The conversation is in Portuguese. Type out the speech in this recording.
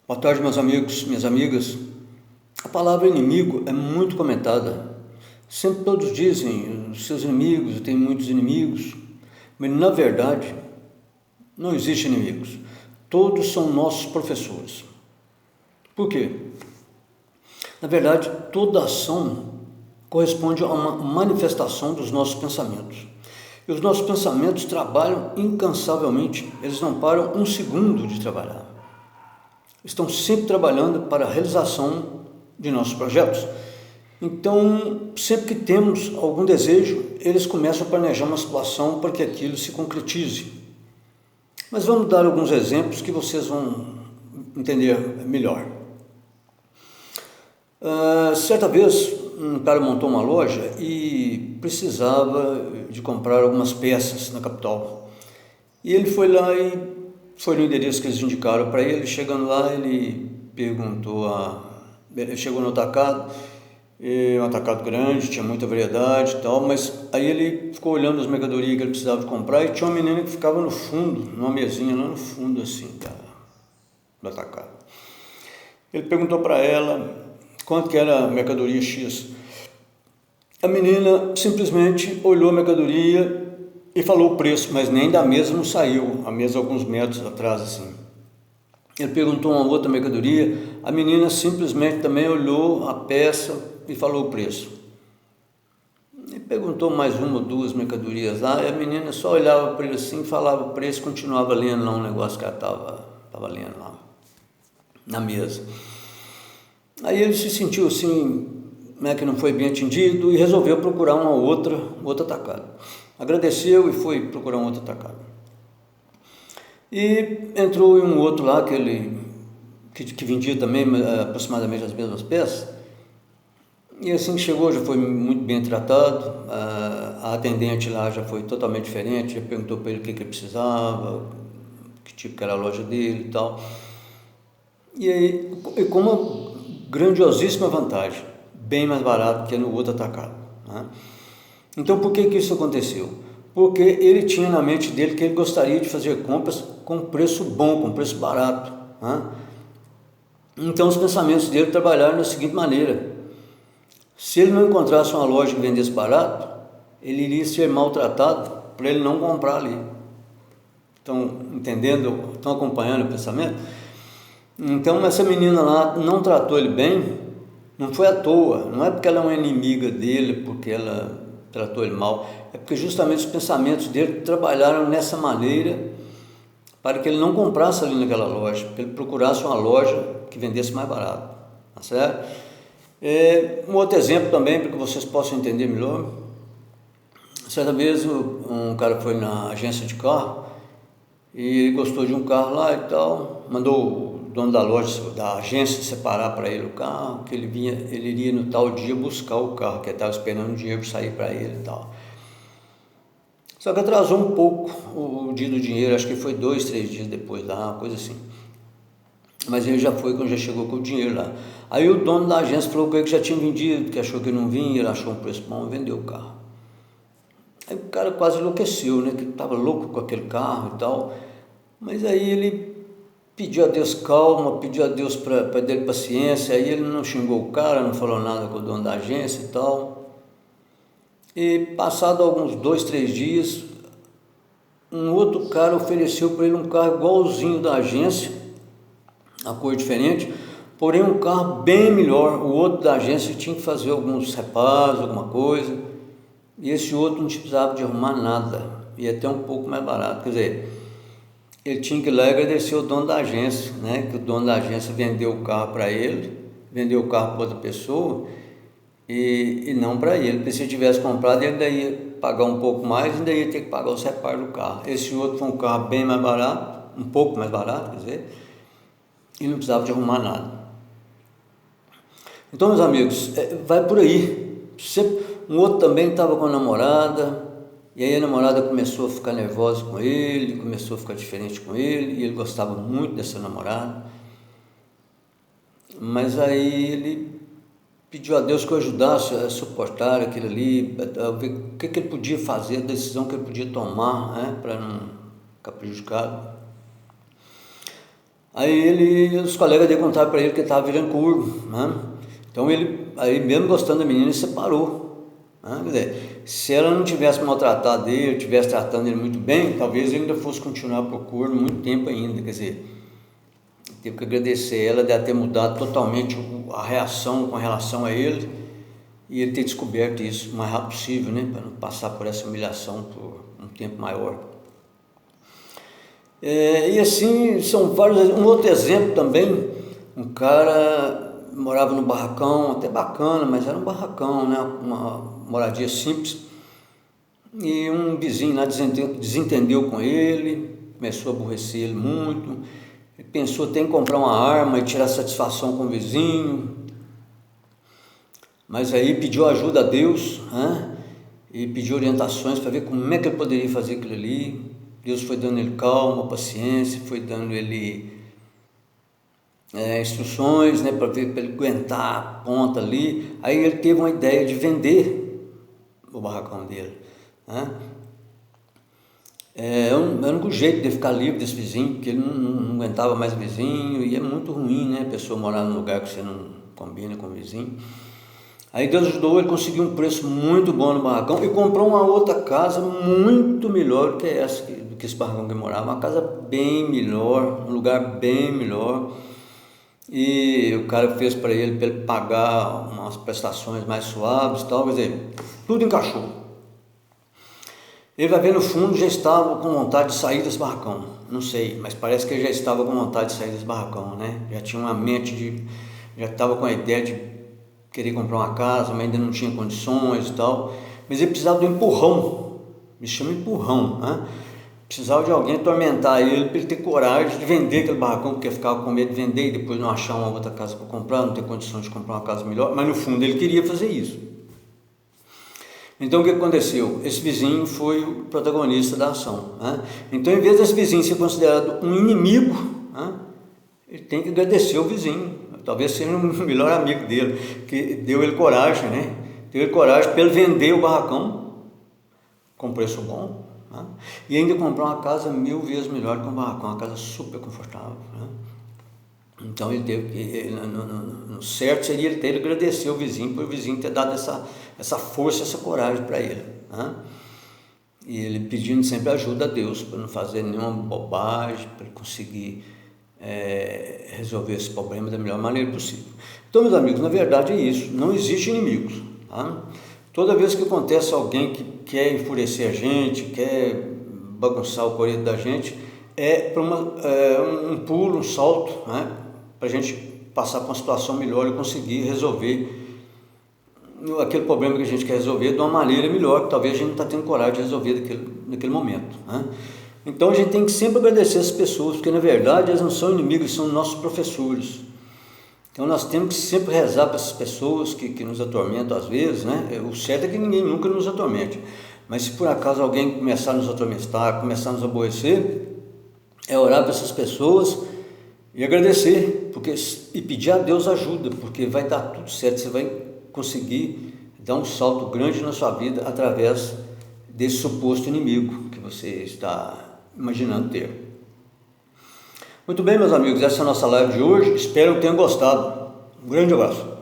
Boa tarde, meus amigos, minhas amigas. A palavra inimigo é muito comentada. Sempre todos dizem, os seus inimigos, eu tenho muitos inimigos. Mas, na verdade, não existe inimigos. Todos são nossos professores. Por quê? Na verdade, toda ação corresponde a uma manifestação dos nossos pensamentos. E os nossos pensamentos trabalham incansavelmente. Eles não param um segundo de trabalhar. Estão sempre trabalhando para a realização de nossos projetos. Então, sempre que temos algum desejo, eles começam a planejar uma situação para que aquilo se concretize. Mas vamos dar alguns exemplos que vocês vão entender melhor. Certa vez, um cara montou uma loja e precisava de comprar algumas peças na capital. E ele foi lá e foi no endereço que eles indicaram para ele. Chegando lá, ele ele chegou no atacado, um atacado grande, tinha muita variedade e tal, mas aí ele ficou olhando as mercadorias que ele precisava de comprar e tinha uma menina que ficava no fundo, numa mesinha lá no fundo assim, do atacado. Ele perguntou para ela quanto que era a mercadoria X. A menina simplesmente olhou a mercadoria e falou o preço, mas nem da mesa não saiu, a mesa alguns metros atrás assim. Ele perguntou uma outra mercadoria, a menina simplesmente também olhou a peça e falou o preço. Ele perguntou mais uma ou duas mercadorias lá, e a menina só olhava para ele assim, falava o preço, continuava lendo lá um negócio que ela estava lendo lá na mesa. Aí ele se sentiu assim, que não foi bem atendido e resolveu procurar outro atacado. Agradeceu e foi procurar um outro atacado. E entrou em um outro lá que vendia também aproximadamente as mesmas peças. E assim que chegou, já foi muito bem tratado. A atendente lá já foi totalmente diferente, já perguntou para ele o que ele precisava, que tipo que era a loja dele e tal. E aí, com uma grandiosíssima vantagem, bem mais barato que no outro atacado, né? Então, por que isso aconteceu? Porque ele tinha na mente dele que ele gostaria de fazer compras com preço bom, com preço barato, né? Então, os pensamentos dele trabalharam da seguinte maneira: se ele não encontrasse uma loja que vendesse barato, ele iria ser maltratado para ele não comprar ali. Estão entendendo? Estão acompanhando o pensamento? Então, essa menina lá não tratou ele bem, não foi à toa, não é porque ela é uma inimiga dele, porque ela tratou ele mal, é porque justamente os pensamentos dele trabalharam nessa maneira para que ele não comprasse ali naquela loja, que ele procurasse uma loja que vendesse mais barato, tá certo? Um outro exemplo também, para que vocês possam entender melhor. Certa vez um cara foi na agência de carro e gostou de um carro lá e tal, mandou o dono da loja, da agência, separar para ele o carro, que ele iria no tal dia buscar o carro, que ele estava esperando o dinheiro para sair para ele e tal. Só que atrasou um pouco o dia do dinheiro, acho que foi 2, 3 dias depois lá, uma coisa assim. Mas ele já foi quando já chegou com o dinheiro lá. Aí o dono da agência falou com ele que já tinha vendido, que achou que não vinha, ele achou um preço bom e vendeu o carro. Aí o cara quase enlouqueceu, né, que estava louco com aquele carro e tal. Mas aí ele pediu a Deus calma, pediu a Deus para dele paciência, aí ele não xingou o cara, não falou nada com o dono da agência e tal. E passado alguns 2, 3 dias, um outro cara ofereceu para ele um carro igualzinho da agência, a cor diferente, porém um carro bem melhor. O outro da agência tinha que fazer alguns reparos, alguma coisa, e esse outro não precisava de arrumar nada, e até um pouco mais barato. Quer dizer, ele tinha que ir lá e agradecer o dono da agência, né? Que o dono da agência vendeu o carro para ele, vendeu o carro para outra pessoa e não para ele. Porque se ele tivesse comprado, ele ainda ia pagar um pouco mais e ainda ia ter que pagar os reparos do carro. Esse outro foi um carro bem mais barato, um pouco mais barato, quer dizer, e não precisava de arrumar nada. Então, meus amigos, vai por aí. Um outro também estava com a namorada, e aí a namorada começou a ficar nervosa com ele, começou a ficar diferente com ele, e ele gostava muito dessa namorada. Mas aí ele pediu a Deus que o ajudasse a suportar aquilo ali, a ver o que ele podia fazer, a decisão que ele podia tomar, né, para não ficar prejudicado. Aí os colegas dele contaram para ele que ele estava virando curvo, né? Então ele, aí mesmo gostando da menina, ele separou, né? Quer dizer, se ela não tivesse maltratado ele, tivesse tratando ele muito bem, talvez ele ainda fosse continuar procurando muito tempo ainda. Quer dizer, teve que agradecer ela de ter mudado totalmente a reação com relação a ele e ele ter descoberto isso o mais rápido possível, né? Para não passar por essa humilhação por um tempo maior. E assim, são vários. Um outro exemplo também, um cara morava num barracão, até bacana, mas era um barracão, né? Uma moradia simples, e um vizinho lá desentendeu com ele, começou a aborrecer ele muito, ele pensou até em comprar uma arma e tirar satisfação com o vizinho, mas aí pediu ajuda a Deus, né? E pediu orientações para ver como é que ele poderia fazer aquilo ali. Deus foi dando ele calma, paciência, foi dando ele instruções, né, para ele aguentar a ponta ali. Aí ele teve uma ideia de vender o barracão dele, né? É o único jeito de ficar livre desse vizinho, porque ele não aguentava mais o vizinho, e é muito ruim, né, a pessoa morar num lugar que você não combina com o vizinho. Aí Deus ajudou, ele conseguiu um preço muito bom no barracão e comprou uma outra casa muito melhor do que essa, do que esse barracão que ele morava, uma casa bem melhor, um lugar bem melhor. E o cara fez para ele pagar umas prestações mais suaves e tal, quer dizer, tudo encaixou. Ele vai ver no fundo, já estava com vontade de sair desse barracão, não sei, mas parece que ele já estava com vontade de sair desse barracão, né? Já tinha uma mente já estava com a ideia de querer comprar uma casa, mas ainda não tinha condições e tal, mas ele precisava de um empurrão, me chama empurrão, né? Precisava de alguém atormentar ele para ele ter coragem de vender aquele barracão, porque ficava com medo de vender e depois não achar uma outra casa para comprar, não ter condições de comprar uma casa melhor, mas no fundo ele queria fazer isso. Então o que aconteceu? Esse vizinho foi o protagonista da ação, né? Então, em vez desse vizinho ser considerado um inimigo, né, ele tem que agradecer o vizinho, talvez seja o melhor amigo dele, que deu ele coragem, né? Deu ele coragem para ele vender o barracão com preço bom, né? E ainda comprar uma casa 1000 vezes melhor que um barracão, uma casa super confortável, né? Então ele teve que, no certo seria ele ter que agradecer o vizinho, por o vizinho ter dado essa força, essa coragem para ele, né? E ele pedindo sempre ajuda a Deus para não fazer nenhuma bobagem, para ele conseguir resolver esse problema da melhor maneira possível. Então, meus amigos, na verdade é isso, não existe inimigos, tá? Toda vez que acontece alguém que quer enfurecer a gente, quer bagunçar o coreto da gente, para um pulo, um salto, né, para a gente passar por uma situação melhor e conseguir resolver aquele problema que a gente quer resolver de uma maneira melhor, que talvez a gente não está tendo coragem de resolver naquele momento, né? Então a gente tem que sempre agradecer as pessoas, porque na verdade elas não são inimigos, são nossos professores. Então nós temos que sempre rezar para essas pessoas que nos atormentam às vezes, né? O certo é que ninguém nunca nos atormente, mas se por acaso alguém começar a nos atormentar, começar a nos aborrecer, é orar para essas pessoas e agradecer, e pedir a Deus ajuda, porque vai dar tudo certo, você vai conseguir dar um salto grande na sua vida através desse suposto inimigo que você está imaginando ter. Muito bem, meus amigos, essa é a nossa live de hoje, espero que tenham gostado. Um grande abraço.